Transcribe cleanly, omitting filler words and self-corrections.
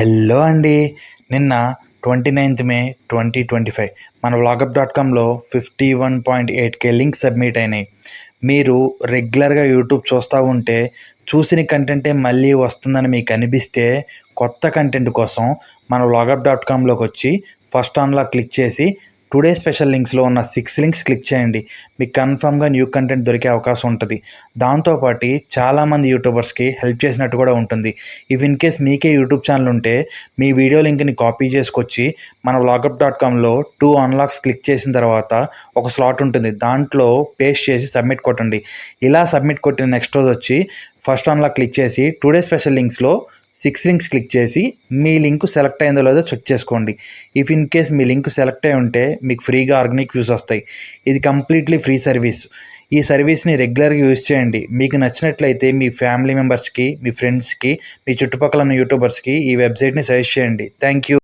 Hello అండి. నిన్న 29th మే 2025 మన వ్లాగప్.కామ్లో 51.8K లింక్స్ సబ్మిట్ అయినాయి. మీరు రెగ్యులర్గా యూట్యూబ్ చూస్తూ ఉంటే చూసిన కంటెంటే మళ్ళీ వస్తుందని మీకు అనిపిస్తే కొత్త కంటెంట్ కోసం మన వ్లాగప్.కామ్లోకి వచ్చి ఫస్ట్ ఆన్లో క్లిక్ చేసి టుడే స్పెషల్ లింక్స్లో ఉన్న 6 లింక్స్ క్లిక్ చేయండి. మీకు కన్ఫామ్గా న్యూ కంటెంట్ దొరికే అవకాశం ఉంటుంది. దాంతోపాటు చాలామంది యూట్యూబర్స్కి హెల్ప్ చేసినట్టు కూడా ఉంటుంది. ఇఫ్ ఇన్ కేస్ మీకే యూట్యూబ్ ఛానల్ ఉంటే మీ వీడియో లింక్ని కాపీ చేసుకొచ్చి మన వ్లాగప్.కామ్లో 2 అన్లాక్స్ క్లిక్ చేసిన తర్వాత ఒక స్లాట్ ఉంటుంది, దాంట్లో పేస్ట్ చేసి సబ్మిట్ కొట్టండి. ఇలా సబ్మిట్ కొట్టిన నెక్స్ట్ రోజు వచ్చి ఫస్ట్ అన్లాక్ క్లిక్ చేసి టుడే స్పెషల్ లింక్స్లో 6 లింక్స్ క్లిక్ చేసి మీ లింక్ సెలెక్ట్ అయిందో లేదో చెక్ చేసుకోండి. If in case me link select అయి ఉంటే మీకు ఫ్రీగా ఆర్గానిక్ వ్యూస్ వస్తాయి. ఇది కంప్లీట్లీ ఫ్రీ సర్వీస్. ఈ సర్వీస్ని రెగ్యులర్గా యూజ్ చేయండి. మీకు నచ్చినట్లయితే మీ ఫ్యామిలీ మెంబర్స్కి, మీ ఫ్రెండ్స్కి, మీ చుట్టుపక్కల ఉన్న యూట్యూబర్స్కి ఈ వెబ్సైట్ని సజెస్ట్ చేయండి. Thank you.